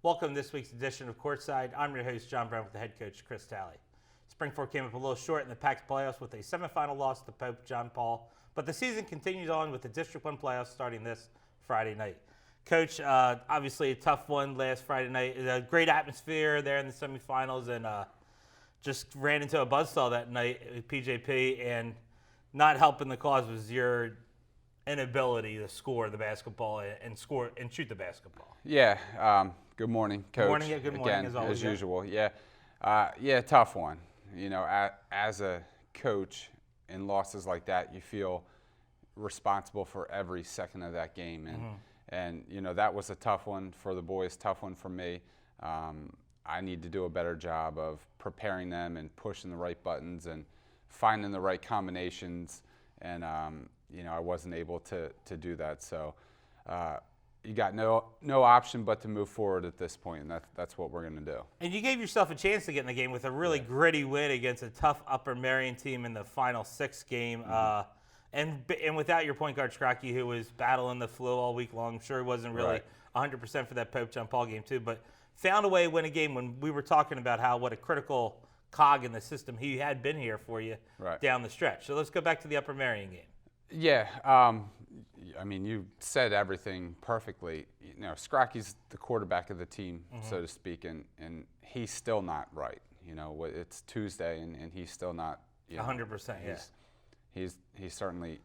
Welcome to this week's edition of Courtside. I'm your host, John Brown, with the head coach, Chris Talley. Springford came up a little short in the PAC playoffs with a semifinal loss to Pope John Paul, but the season continues on with the District 1 playoffs starting this Friday night. Coach, obviously a tough one last Friday night. A great atmosphere there in the semifinals, and just ran into a buzzsaw that night with PJP, and not helping the cause was your inability to score the basketball and shoot the basketball. Yeah. Good morning, Coach. Good morning. Yeah, good morning, again, as always. As usual. Yeah. Tough one. You know, as a coach in losses like that, you feel responsible for every second of that game, and you know that was a tough one for the boys, tough one for me. I need to do a better job of preparing them and pushing the right buttons and finding the right combinations, and you know, I wasn't able to do that. So you got no option but to move forward at this point, and that's what we're going to do. And you gave yourself a chance to get in the game with a really gritty win against a tough Upper Merion team in the final 6 game. And without your point guard, Scrocky, who was battling the flu all week long. I'm sure he wasn't really 100% for that Pope John Paul game too, but found a way to win a game when we were talking about what a critical cog in the system he had been here for you down the stretch. So let's go back to the Upper Merion game. Yeah, I mean, you said everything perfectly. You know, Scrocky's the quarterback of the team, so to speak, and he's still not right. You know, it's Tuesday, and he's still not. 100%. Yeah. He's certainly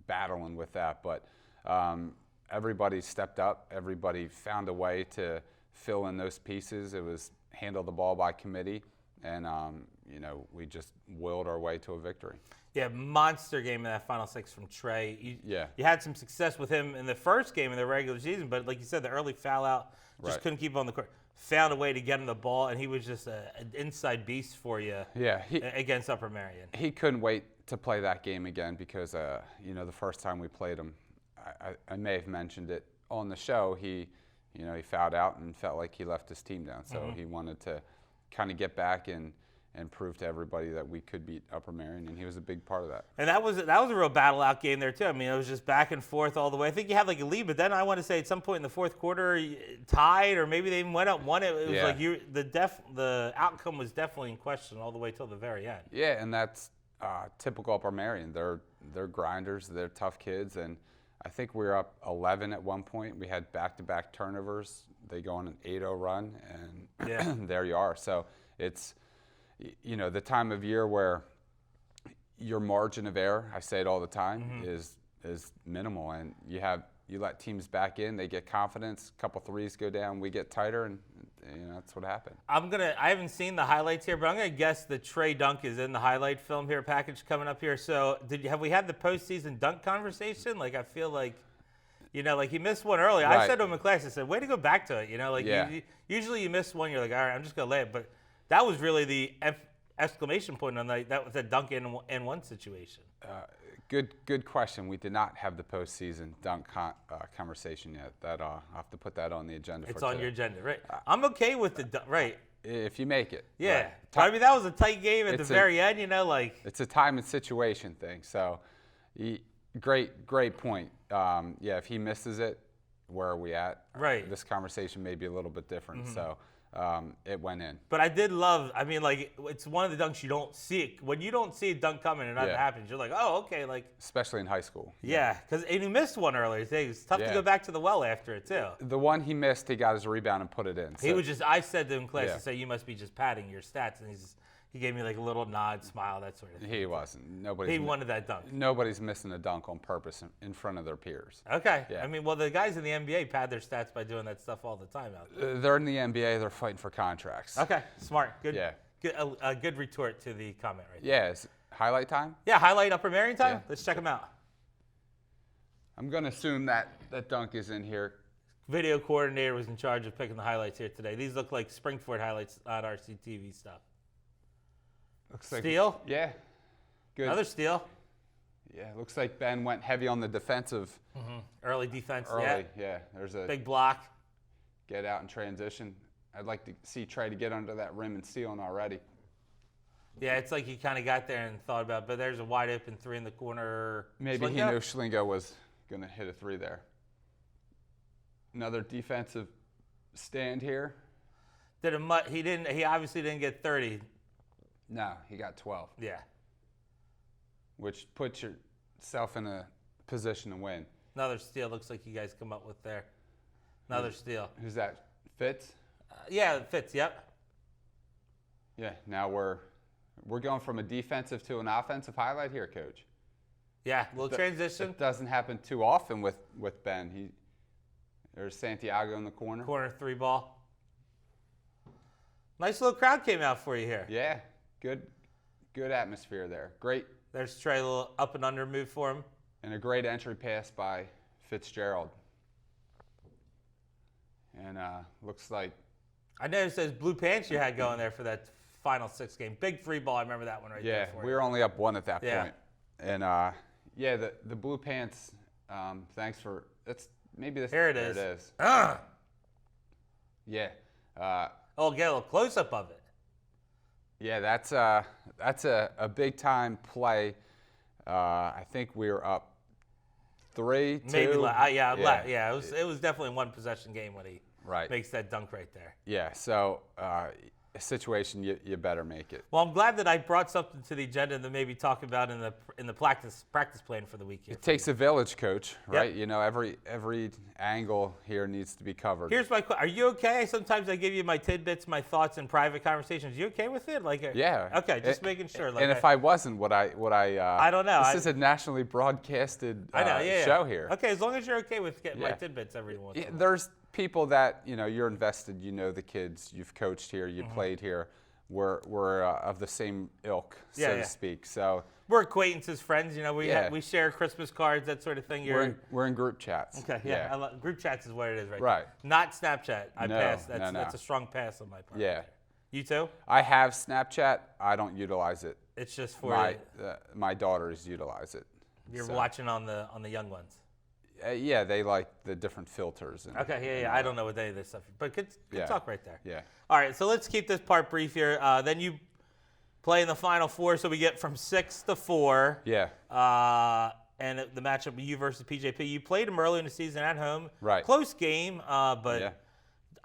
battling with that, but everybody stepped up. Everybody found a way to fill in those pieces. It was handle the ball by committee, and you know, we just willed our way to a victory. Yeah, monster game in that final 6 from Trey. You had some success with him in the first game in the regular season, but like you said, the early foul out, just couldn't keep him on the court. Found a way to get him the ball, and he was just an inside beast for you against Upper Merion. He couldn't wait to play that game again because, you know, the first time we played him, I may have mentioned it on the show, he fouled out and felt like he left his team down. So he wanted to kind of get back and prove to everybody that we could beat Upper Merion, and he was a big part of that. And that was a real battle out game there too. I mean, it was just back and forth all the way. I think you had like a lead, but then I want to say at some point in the fourth quarter, tied, or maybe they even went up, won it. It was like the outcome was definitely in question all the way till the very end. Yeah, and that's typical Upper Merion. They're grinders, they're tough kids, and I think we were up 11 at one point. We had back-to-back turnovers. They go on an 8-0 run, and there you are. So it's, you know, the time of year where your margin of error, I say it all the time, is minimal, and you let teams back in, they get confidence, a couple threes go down, we get tighter, and you know, that's what happened. I haven't seen the highlights here, but I'm gonna guess the Trey dunk is in the highlight film here package coming up here. So have we had the postseason dunk conversation? Like, I feel like, you know, like he missed one earlier. I said to him in class, I said, way to go back to it. You know, like usually you miss one, you're like, all right, I'm just gonna lay it. But that was really the exclamation point on that was a dunk in one situation. Good question. We did not have the postseason dunk conversation yet. I'll have to put that on the agenda. It's on your agenda, right? I'm okay with the dunk, right? If you make it. Yeah. Right. I mean, that was a tight game at the very end, you know, like. It's a time and situation thing. So, great point. If he misses it, where are we at? Right. This conversation may be a little bit different. So. It went in. But I did love, I mean, like, it's one of the dunks you don't see. When you don't see a dunk coming and that happens, you're like, oh, okay. Like, especially in high school. Yeah, because he missed one earlier. It's tough to go back to the well after it, too. The one he missed, he got his rebound and put it in. So. He was just, I said to him in class, I said, you must be just padding your stats. And he gave me like a little nod, smile, that sort of thing. He wasn't. He wanted that dunk. Nobody's missing a dunk on purpose in front of their peers. Okay. Yeah. I mean, well, the guys in the NBA pad their stats by doing that stuff all the time out there. They're in the NBA. They're fighting for contracts. Okay. Smart. Good. Yeah. A good retort to the comment right there. Yeah. Is it highlight time? Yeah, highlight Upper Merion time. Yeah. Let's check them out. I'm going to assume that dunk is in here. Video coordinator was in charge of picking the highlights here today. These look like Springford highlights, not RCTV stuff. Looks like steal? Yeah. Good. Another steal. Yeah, looks like Ben went heavy on the defensive. Early defense. Yeah. There's a big block. Get out in transition. I'd like to see Trey to get under that rim and stealing already. Yeah, it's like he kind of got there and thought about it, but there's a wide open 3 in the corner. Maybe Schlingo? He knew Schlingo was going to hit a 3 there. Another defensive stand here. He obviously didn't get 30. No, he got 12, Yeah. which puts yourself in a position to win. Another steal looks like you guys come up with there. Another steal. Who's that? Fitz? Yeah, it fits. Yep. Yeah. Now we're going from a defensive to an offensive highlight here, Coach. Yeah, little transition. It doesn't happen too often with Ben. There's Santiago in the corner. Corner 3 ball. Nice little crowd came out for you here. Yeah, good atmosphere there. Great. There's Trey, a little up and under move for him. And a great entry pass by Fitzgerald. And looks like. I noticed those blue pants you had going there for that final 6 game. Big 3 ball. I remember that one right there. Yeah, we were only up 1 at that point. And the blue pants. Thanks for that's maybe this. Here it is. There it is. Yeah. Oh, get a little close up of it. Yeah, that's a big time play. I think we were up 3-2. Maybe Yeah. It was definitely a 1 possession game when he Right. makes that dunk right there. Yeah. So a situation you better make it. Well, I'm glad that I brought something to the agenda to maybe talk about in the practice plan for the week here. It takes a village, Coach, right? You know, every angle here needs to be covered. Here's my question: are you okay? Sometimes I give you my tidbits, my thoughts in private conversations. You okay with it? Yeah. Okay, just making sure. And if I wasn't, would I? I don't know. This is a nationally broadcasted show here. Okay, as long as you're okay with getting my tidbits every once in a while. There's people that you're invested. You know the kids. You've coached here. You played here. We're of the same ilk, so to speak. So we're acquaintances, friends. We share Christmas cards, that sort of thing. We're in group chats. Okay, yeah. Group chats is what it is, right? Right. There. Not Snapchat. I passed. No. That's a strong pass on my part. Yeah. You too? I have Snapchat. I don't utilize it. It's just for my daughters utilize it. You're watching on the young ones. Yeah, they like the different filters. Okay, yeah. I don't know what any of this stuff, but good talk right there. Yeah. All right, so let's keep this part brief here. Then you play in the Final Four, so we get from 6 to 4. Yeah. And the matchup of you versus PJP. You played them early in the season at home. Right. Close game, but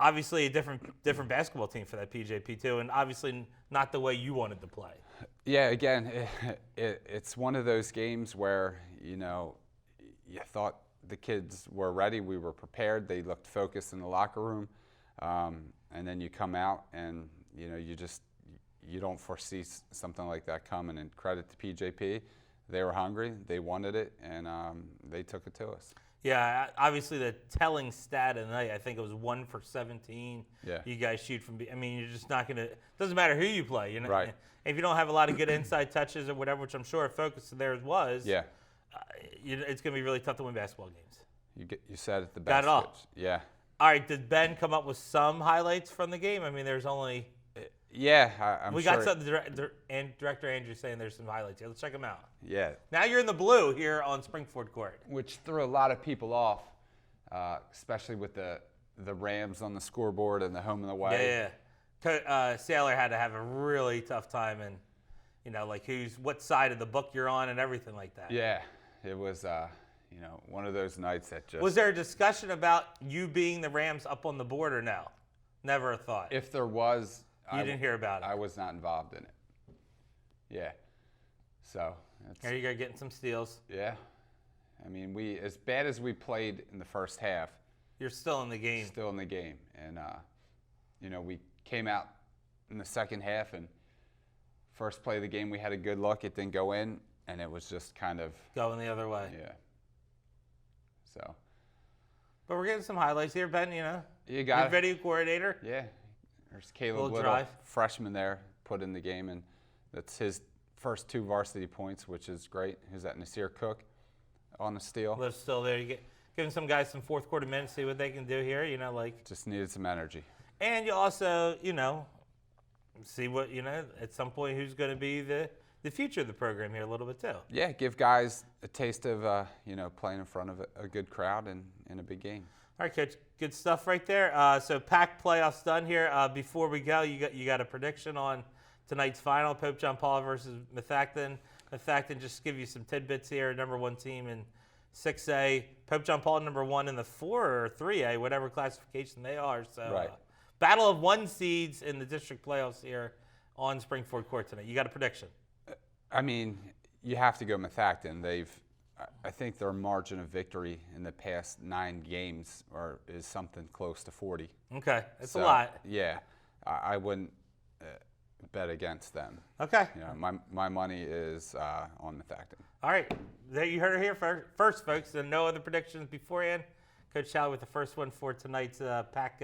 obviously a different basketball team for that PJP too, and obviously not the way you wanted to play. Yeah. Again, it's one of those games where you thought the kids were ready. We were prepared. They looked focused in the locker room, and then you come out and you don't foresee something like that coming. And credit to PJP, they were hungry. They wanted it, and they took it to us. Yeah, obviously the telling stat of the night, I think it was 1 for 17. Yeah. You guys shoot from. You're just not gonna. Doesn't matter who you play. Right. If you don't have a lot of good inside touches or whatever, which I'm sure a focus of theirs was. Yeah. It's going to be really tough to win basketball games. You said it the best. Got it all. Coach. Yeah. All right. Did Ben come up with some highlights from the game? There's only. Yeah, I'm we sure. got something. Director Andrew saying there's some highlights here. Let's check them out. Yeah. Now you're in the blue here on Springford Court. Which threw a lot of people off, especially with the Rams on the scoreboard and the home and away. Yeah. Sailor had to have a really tough time, and what side of the book you're on and everything like that. Yeah. It was, one of those nights that just. Was there a discussion about you being the Rams up on the board or no? Never a thought. If there was, you didn't hear about it. I was not involved in it. Yeah. So. Here you go, getting some steals. Yeah. We as bad as we played in the first half. You're still in the game. Still in the game, and we came out in the second half, and first play of the game we had a good look. It didn't go in. And it was just kind of going the other way. Yeah. So. But we're getting some highlights here, Ben. You got your video coordinator. Yeah. There's Caleb Little, freshman there, put in the game, and that's his first 2 varsity points, which is great. Who's that? Nasir Cook on the steal. Lives still there. You giving some guys some fourth quarter minutes, see what they can do here. Just needed some energy. And you also, see what at some point who's going to be the future of the program here a little bit too. Yeah, give guys a taste of playing in front of a good crowd and in a big game. All right, Coach, good stuff right there. So packed playoffs done here. Before we go, you got a prediction on tonight's final: Pope John Paul versus Methacton. Methacton, just give you some tidbits here. Number 1 team in 6A. Pope John Paul number 1 in the 4 or 3A, whatever classification they are. So, right. Battle of 1 seeds in the district playoffs here on Springford Court tonight. You got a prediction? I mean, you have to go Methacton. I think their margin of victory in the past 9 games is something close to 40. Okay, that's a lot. Yeah, I wouldn't bet against them. Okay. You know, my money is on Methacton. All right, there you heard it here first, folks. And no other predictions beforehand. Coach Shalley with the first one for tonight's Pack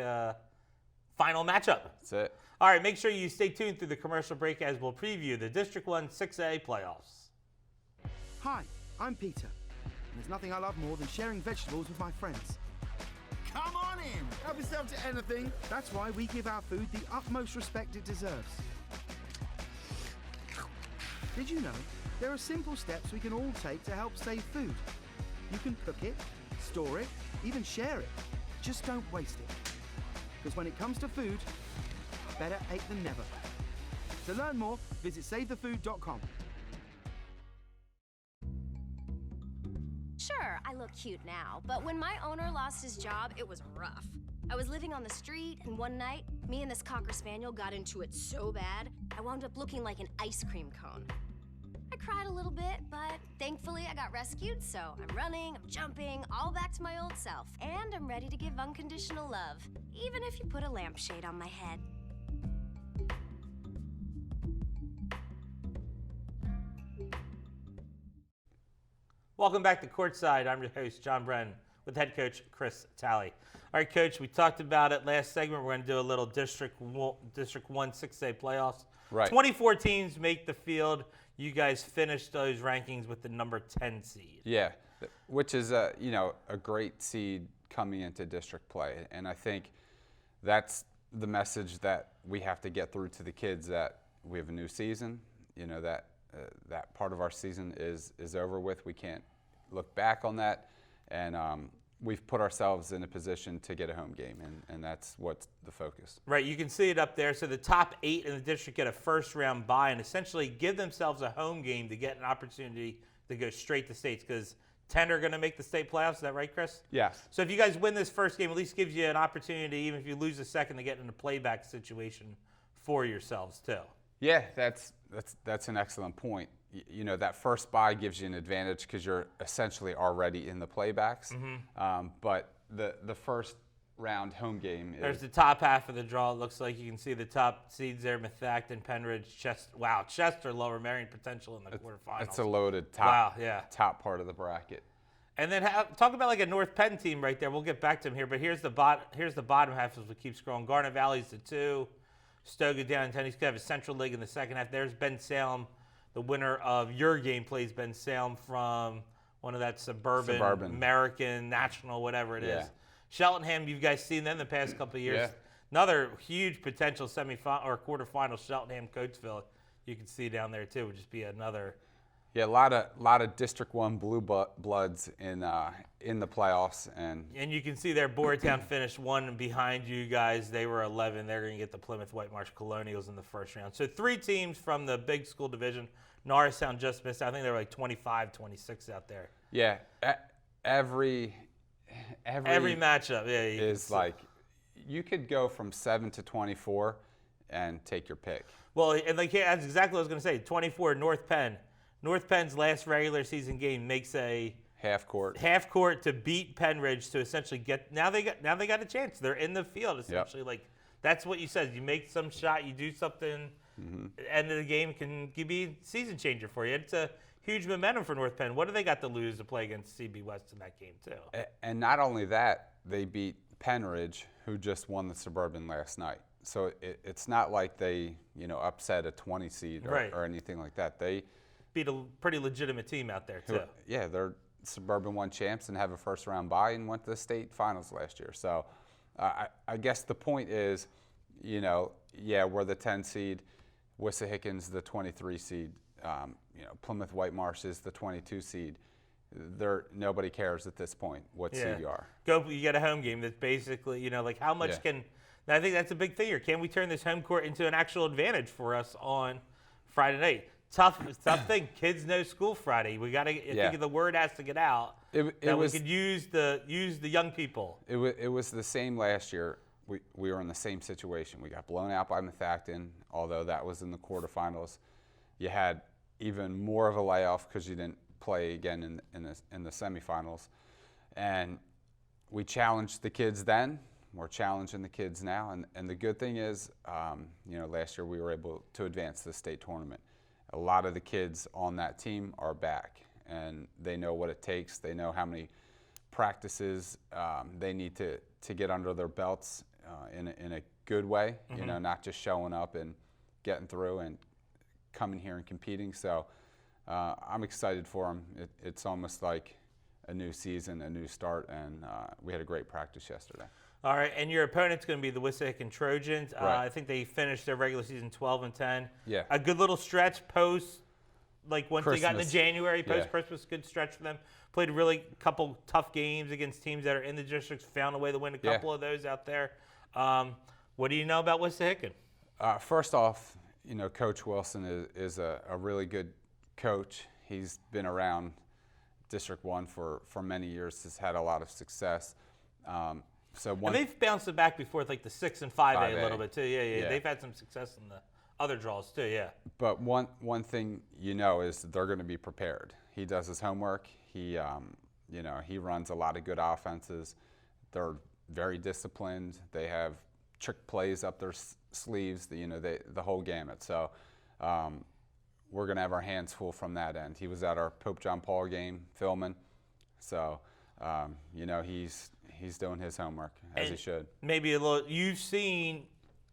final matchup. That's it. All right, make sure you stay tuned through the commercial break as we'll preview the District 1 6A playoffs. Hi, I'm Peter. And there's nothing I love more than sharing vegetables with my friends. Come on in. Help yourself to anything. That's why we give our food the utmost respect it deserves. Did you know there are simple steps we can all take to help save food? You can cook it, store it, even share it. Just don't waste it. Because when it comes to food, better ate than never. To learn more, visit savethefood.com. Sure, I look cute now, but when my owner lost his job, it was rough. I was living on the street, and one night, me and this Cocker Spaniel got into it so bad, I wound up looking like an ice cream cone. I cried a little bit, but thankfully I got rescued, so I'm running, I'm jumping, all back to my old self. And I'm ready to give unconditional love, even if you put a lampshade on my head. Welcome back to Courtside. I'm your host, John Brennan, with head coach Chris Talley. All right, Coach, we talked about it last segment. We're going to do a little District 1 6A playoffs. Right. 24 teams make the field. You guys finished those rankings with the number 10 seed. Yeah, which is a great seed coming into district play, and I think that's the message that we have to get through to the kids, that we have a new season. You know, that part of our season is over with. We can't look back on that, and we've put ourselves in a position to get a home game, and that's what's the focus. Right, you can see it up there. So the top 8 in the district get a first-round bye and essentially give themselves a home game to get an opportunity to go straight to states, because 10 are going to make the state playoffs. Is that right, Chris? Yes. So if you guys win this first game, at least gives you an opportunity, even if you lose the second, to get in a playback situation for yourselves too. Yeah, that's an excellent point. You know, that first bye gives you an advantage because you're essentially already in the playbacks. But the first round home game There's the top half of the draw. It looks like you can see the top seeds there: Methacton, Penridge, Chester, Lower Merion potential in the quarterfinals. it's a loaded top yeah. top part of the bracket. And then talk about like a North Penn team right there. We'll get back to them here, but here's the bottom half as we keep scrolling. Garnet Valley's the 2. Stoga down in 10. He's going to have a Central League in the second half. There's Ben Salem. The winner of your game plays Ben Salem from one of that suburban. American, national, whatever it is. Cheltenham, you guys seen them the past couple of years. Yeah. Another huge potential semifinal or quarterfinal, Cheltenham, Coatesville. You can see down there too. Would just be another. Yeah, a lot of District 1 blue bloods in the playoffs, and you can see there, Boyertown finished 1 behind you guys. They were 11. They're going to get the Plymouth White Marsh Colonials in the first round. So 3 teams from the big school division. Norristown just missed. I think they were like 25, 26 out there. yeah, every matchup, is like you could go from 7 to 24 and take your pick. Well, and like that's exactly what I was going to say. 24, North Penn. North Penn's last regular season game makes a Half court to beat Penridge to essentially get. Now they got a chance. They're in the field essentially. Like that's what you said. You make some shot, you do something. End of the game can be a season changer for you. It's a huge momentum for North Penn. What do they got to lose to play against CB West in that game too? And not only that, they beat Penridge, who just won the Suburban last night. So it's not like they upset a 20 seed or anything like that. They beat a pretty legitimate team out there too. They're Suburban 1 champs and have a first round bye and went to the state finals last year. So I guess the point is, we're the 10 seed, Wissahickons the 23 seed, Plymouth White Marsh is the 22 seed. Nobody cares at this point what seed you are. You get a home game that's basically, like how much can. I think that's a big thing here. Can we turn this home court into an actual advantage for us on Friday night? Tough thing. Kids no school Friday. We got to. I think the word has to get out. We could use the young people. It was the same last year. we were in the same situation. We got blown out by Methacton, although that was in the quarterfinals. You had even more of a layoff because you didn't play again in the semifinals. And we challenged the kids then. We're challenging the kids now. And the good thing is, last year we were able to advance to the state tournament. A lot of the kids on that team are back, and they know what it takes. They know how many practices they need to get under their belts in a good way, not just showing up and getting through and coming here and competing. So I'm excited for them. It's almost like a new season, a new start, and we had a great practice yesterday. All right, and your opponent's going to be the Wissahickon Trojans. Right. I think they finished their regular season 12-10. Yeah. A good little stretch post, like once they got into Christmas. January, Yeah. post-Christmas, good stretch for them. Played a really couple tough games against teams that are in the districts, found a way to win a couple of those out there. What do you know about Wissahickon? First off, Coach Wilson is a really good coach. He's been around District 1 for many years, has had a lot of success. And they've bounced it back before with like the 6 and 5A a little bit too. Yeah. They've had some success in the other draws too. Yeah. But one thing is they're going to be prepared. He does his homework. He runs a lot of good offenses. They're very disciplined. They have trick plays up their sleeves. The whole gamut. So we're going to have our hands full from that end. He was at our Pope John Paul game filming. So he's doing his homework as he should. Maybe a little. You've seen,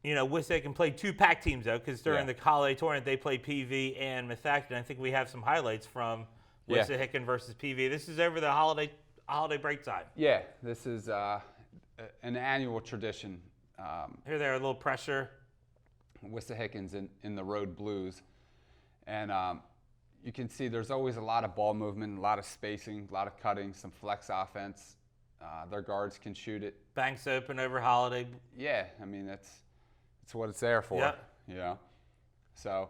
Wissahickon play two pack teams though, because during the holiday tournament they played PV and Methacton. I think we have some highlights from Wissahickon versus PV. This is over the holiday break time. Yeah, this is an annual tradition. Here there, a little pressure. Wissahickons in the road blues, and you can see there's always a lot of ball movement, a lot of spacing, a lot of cutting, some flex offense. Their guards can shoot it. Banks open over holiday. Yeah, I mean that's what it's there for. Yeah. So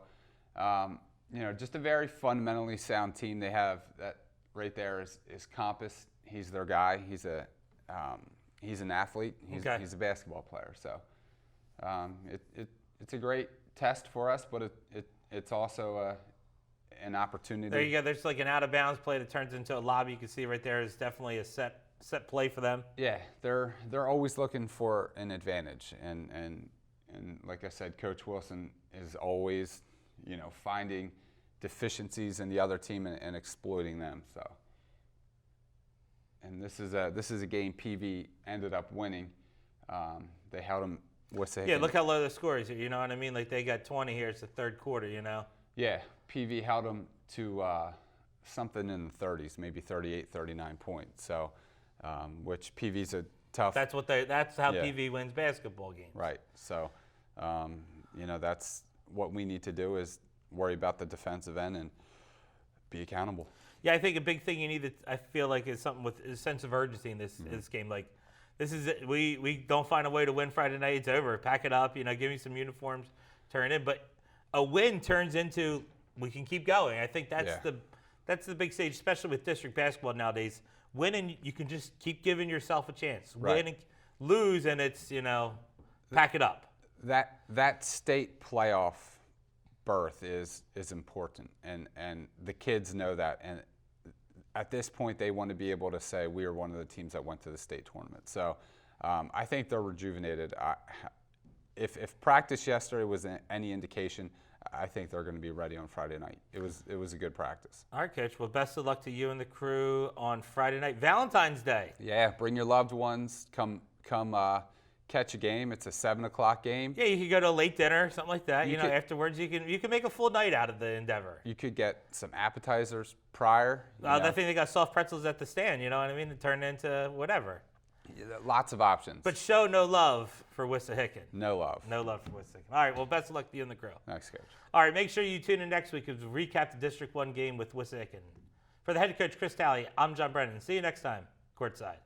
just a very fundamentally sound team. They have that right there is Compass. He's their guy. He's an athlete. He's a basketball player. So it's a great test for us, but it's also an opportunity. There you go. There's like an out of bounds play that turns into a lobby. You can see right there is definitely a set play for them. Yeah, they're always looking for an advantage, and like I said, Coach Wilson is always finding deficiencies in the other team and exploiting them. So, and this is a game PV ended up winning. They held them. Yeah, look how low the score is here. You know what I mean? Like they got 20 here. It's the third quarter. Yeah, PV held them to something in the 30s, maybe 38, 39 points. So, which PV's a tough. That's how PV wins basketball games. Right. So, that's what we need to do is worry about the defensive end and be accountable. Yeah, I think a big thing you need I feel like is something with a sense of urgency in this game. Like, this is it. We don't find a way to win Friday night, it's over. Pack it up. Give me some uniforms, turn in. But a win turns into we can keep going. I think that's the big stage, especially with district basketball nowadays. Win and you can just keep giving yourself a chance. Right. Win and lose, and it's pack it up. That state playoff berth is important, and the kids know that. And at this point, they want to be able to say we are one of the teams that went to the state tournament. So I think they're rejuvenated. If practice yesterday was any indication, I think they're going to be ready on Friday night. It was a good practice. All right, Coach. Well, best of luck to you and the crew on Friday night. Valentine's Day. Yeah, bring your loved ones. Come catch a game. It's a 7 o'clock game. Yeah, you could go to a late dinner, something like that. Afterwards, you can make a full night out of the endeavor. You could get some appetizers prior. I think they got soft pretzels at the stand. You know what I mean? To turn into whatever. Yeah, lots of options. But show no love for Wissahickon. No love. No love for Wissahickon. All right. Well, best of luck to you and the crew. Thanks, Coach. All right. Make sure you tune in next week as we recap the District 1 game with Wissahickon. For the head coach, Chris Talley, I'm John Brennan. See you next time, Courtside.